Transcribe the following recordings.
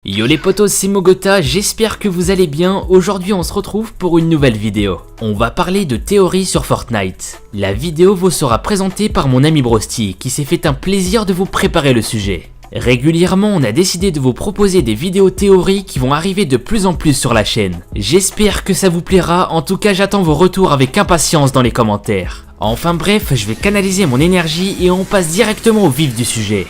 Yo les potos, c'est Mogota, j'espère que vous allez bien. Aujourd'hui on se retrouve pour une nouvelle vidéo. On va parler de théories sur Fortnite. La vidéo vous sera présentée par mon ami Brosti qui s'est fait un plaisir de vous préparer le sujet. Régulièrement on a décidé de vous proposer des vidéos théories qui vont arriver de plus en plus sur la chaîne. J'espère que ça vous plaira, en tout cas j'attends vos retours avec impatience dans les commentaires. Enfin bref, je vais canaliser mon énergie et on passe directement au vif du sujet.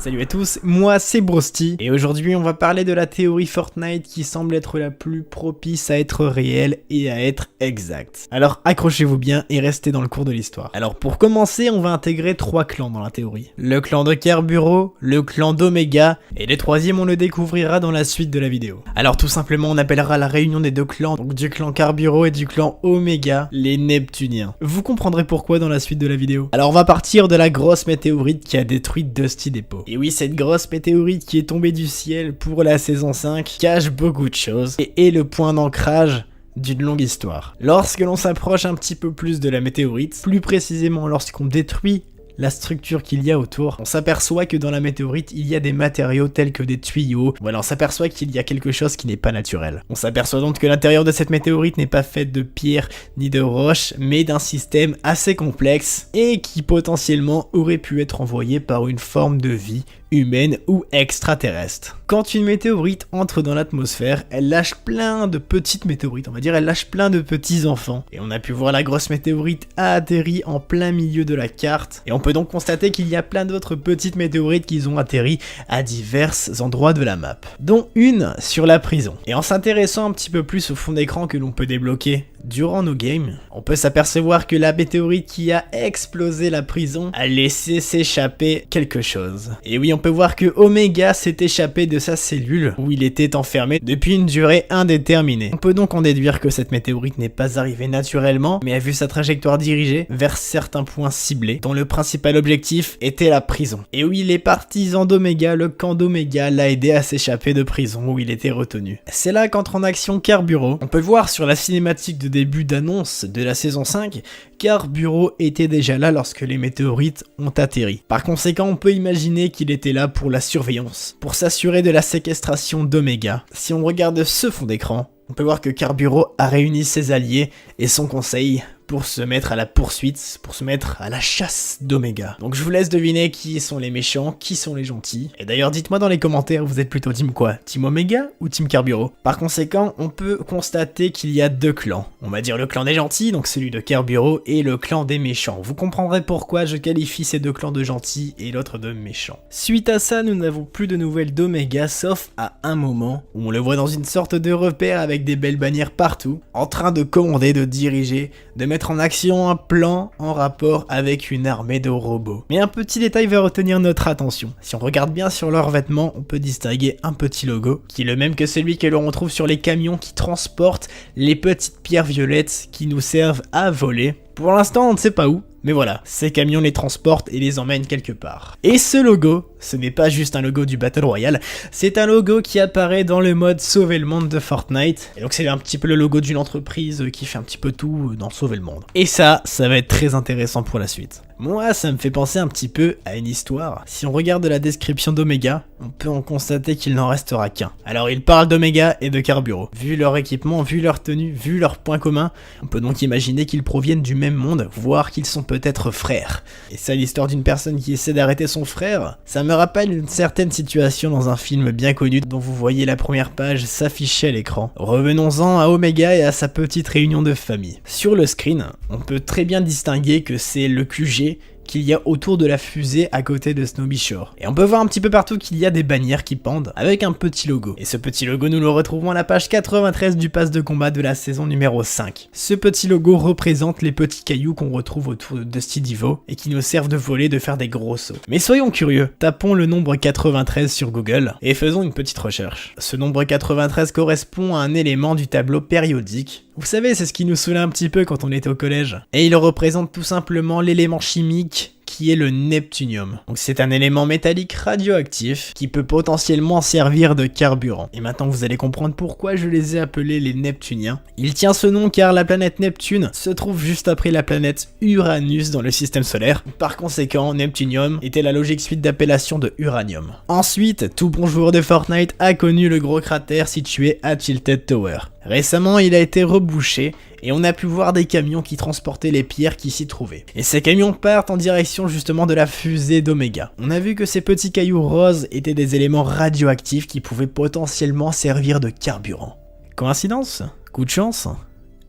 Salut à tous, moi c'est Brosti et aujourd'hui on va parler de la théorie Fortnite qui semble être la plus propice à être réelle et à être exacte. Alors accrochez-vous bien et restez dans le cours de l'histoire. Alors pour commencer, on va intégrer 3 clans dans la théorie. Le clan de Kerbureau, le clan d'Omega et le troisième on le découvrira dans la suite de la vidéo. Alors tout simplement on appellera la réunion des deux clans, donc du clan Kerbureau et du clan Omega, les Neptuniens. Vous comprendrez pourquoi dans la suite de la vidéo. Alors on va partir de la grosse météorite qui a détruit Dusty Depot. Et oui, cette grosse météorite qui est tombée du ciel pour la saison 5 cache beaucoup de choses et est le point d'ancrage d'une longue histoire. Lorsque l'on s'approche un petit peu plus de la météorite, plus précisément lorsqu'on détruit la structure qu'il y a autour, on s'aperçoit que dans la météorite, il y a des matériaux tels que des tuyaux. Voilà, on s'aperçoit qu'il y a quelque chose qui n'est pas naturel. On s'aperçoit donc que l'intérieur de cette météorite n'est pas fait de pierre ni de roche, mais d'un système assez complexe et qui potentiellement aurait pu être envoyé par une forme de vie humaine ou extraterrestre. Quand une météorite entre dans l'atmosphère, elle lâche plein de petites météorites, on va dire elle lâche plein de petits enfants. Et on a pu voir la grosse météorite a atterri en plein milieu de la carte. Et on peut donc constater qu'il y a plein d'autres petites météorites qui ont atterri à divers endroits de la map, dont une sur la prison. Et en s'intéressant un petit peu plus au fond d'écran que l'on peut débloquer durant nos games, on peut s'apercevoir que la météorite qui a explosé la prison a laissé s'échapper quelque chose. Et oui, on peut voir que Omega s'est échappé de sa cellule où il était enfermé depuis une durée indéterminée. On peut donc en déduire que cette météorite n'est pas arrivée naturellement, mais a vu sa trajectoire dirigée vers certains points ciblés, dont le principal objectif était la prison. Et oui, les partisans d'Omega, le camp d'Omega, l'a aidé à s'échapper de prison où il était retenu. C'est là qu'entre en action Kerbureau. On peut voir sur la cinématique de début d'annonce de la saison 5, Kerbureau était déjà là lorsque les météorites ont atterri. Par conséquent, on peut imaginer qu'il était là pour la surveillance, pour s'assurer de la séquestration d'Omega. Si on regarde ce fond d'écran, on peut voir que Kerbureau a réuni ses alliés et son conseil pour se mettre à la poursuite, pour se mettre à la chasse d'Omega. Donc je vous laisse deviner qui sont les méchants, qui sont les gentils. Et d'ailleurs dites-moi dans les commentaires, vous êtes plutôt team quoi? Team Omega ou team Kerbureau? Par conséquent, on peut constater qu'il y a deux clans. On va dire le clan des gentils, donc celui de Kerbureau, et le clan des méchants. Vous comprendrez pourquoi je qualifie ces deux clans de gentils et l'autre de méchants. Suite à ça, nous n'avons plus de nouvelles d'Omega, sauf à un moment où on le voit dans une sorte de repère avec des belles bannières partout, en train de commander, de diriger, de mettre en action un plan en rapport avec une armée de robots. Mais un petit détail va retenir notre attention. Si on regarde bien sur leurs vêtements, on peut distinguer un petit logo, qui est le même que celui que l'on retrouve sur les camions qui transportent les petites pierres violettes qui nous servent à voler. Pour l'instant, on ne sait pas où, mais voilà, ces camions les transportent et les emmènent quelque part. Et ce logo, ce n'est pas juste un logo du Battle Royale, c'est un logo qui apparaît dans le mode Sauver le Monde de Fortnite. Et donc c'est un petit peu le logo d'une entreprise qui fait un petit peu tout dans Sauver le Monde. Et ça va être très intéressant pour la suite. Moi, ça me fait penser un petit peu à une histoire. Si on regarde la description d'Omega, on peut en constater qu'il n'en restera qu'un. Alors il parle d'Omega et de Kerbureau. Vu leur équipement, vu leur tenue, vu leurs points communs, on peut donc imaginer qu'ils proviennent du même monde, voire qu'ils sont peut-être frères. Et ça, l'histoire d'une personne qui essaie d'arrêter son frère, ça me rappelle une certaine situation dans un film bien connu dont vous voyez la première page s'afficher à l'écran. Revenons-en à Omega et à sa petite réunion de famille. Sur le screen, on peut très bien distinguer que c'est le QG qu'il y a autour de la fusée à côté de Snowbee Shore. Et on peut voir un petit peu partout qu'il y a des bannières qui pendent avec un petit logo. Et ce petit logo, nous le retrouvons à la page 93 du pass de combat de la saison numéro 5. Ce petit logo représente les petits cailloux qu'on retrouve autour de Dusty Depot et qui nous servent de voler, de faire des gros sauts. Mais soyons curieux, tapons le nombre 93 sur Google et faisons une petite recherche. Ce nombre 93 correspond à un élément du tableau périodique. Vous savez, c'est ce qui nous saoulait un petit peu quand on était au collège. Et il représente tout simplement l'élément chimique qui est le neptunium. Donc c'est un élément métallique radioactif qui peut potentiellement servir de carburant. Et maintenant vous allez comprendre pourquoi je les ai appelés les Neptuniens. Il tient ce nom car la planète Neptune se trouve juste après la planète Uranus dans le système solaire. Par conséquent, Neptunium était la logique suite d'appellation de uranium. Ensuite, tout bon joueur de Fortnite a connu le gros cratère situé à Tilted Tower. Récemment, il a été rebouché et on a pu voir des camions qui transportaient les pierres qui s'y trouvaient. Et ces camions partent en direction justement de la fusée d'Omega. On a vu que ces petits cailloux roses étaient des éléments radioactifs qui pouvaient potentiellement servir de carburant. Coïncidence ? Coup de chance ?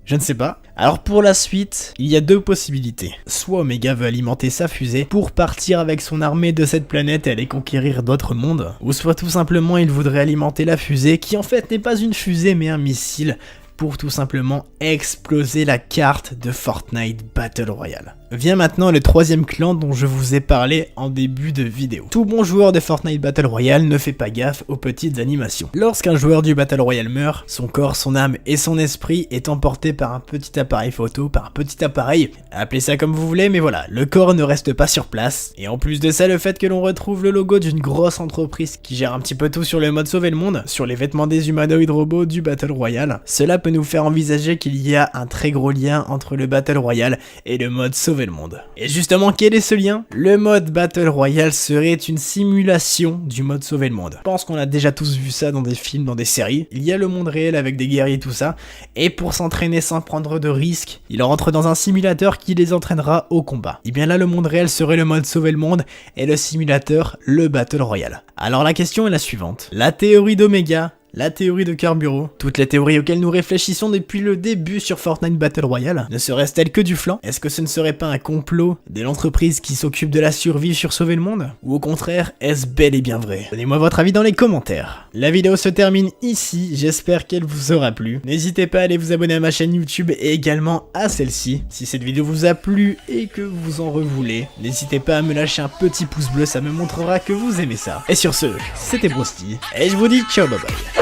Je ne sais pas. Alors pour la suite, il y a deux possibilités. Soit Omega veut alimenter sa fusée pour partir avec son armée de cette planète et aller conquérir d'autres mondes, ou soit tout simplement il voudrait alimenter la fusée qui en fait n'est pas une fusée mais un missile pour tout simplement exploser la carte de Fortnite Battle Royale. Vient maintenant le troisième clan dont je vous ai parlé en début de vidéo. Tout bon joueur de Fortnite Battle Royale ne fait pas gaffe aux petites animations. Lorsqu'un joueur du Battle Royale meurt, son corps, son âme et son esprit est emporté par un petit appareil photo, par un petit appareil, appelez ça comme vous voulez, mais voilà, le corps ne reste pas sur place. Et en plus de ça, le fait que l'on retrouve le logo d'une grosse entreprise qui gère un petit peu tout sur le mode sauver le monde, sur les vêtements des humanoïdes robots du Battle Royale, cela peut nous faire envisager qu'il y a un très gros lien entre le Battle Royale et le mode sauver le monde. Et justement, quel est ce lien? Le mode Battle Royale serait une simulation du mode sauver le monde. Je pense qu'on a déjà tous vu ça dans des films, dans des séries. Il y a le monde réel avec des guerriers et tout ça, et pour s'entraîner sans prendre de risques, ils rentrent dans un simulateur qui les entraînera au combat. Et bien là, le monde réel serait le mode sauver le monde, et le simulateur, le Battle Royale. Alors la question est la suivante. La théorie d'Omega, la théorie de Carburo, toutes les théories auxquelles nous réfléchissons depuis le début sur Fortnite Battle Royale, ne seraient-elles que du flan? Est-ce que ce ne serait pas un complot de l'entreprise qui s'occupe de la survie sur Sauver le Monde? Ou au contraire, est-ce bel et bien vrai? Donnez-moi votre avis dans les commentaires. La vidéo se termine ici, j'espère qu'elle vous aura plu. N'hésitez pas à aller vous abonner à ma chaîne YouTube et également à celle-ci. Si cette vidéo vous a plu et que vous en revoulez, n'hésitez pas à me lâcher un petit pouce bleu, ça me montrera que vous aimez ça. Et sur ce, c'était Brosty, et je vous dis ciao bye bye.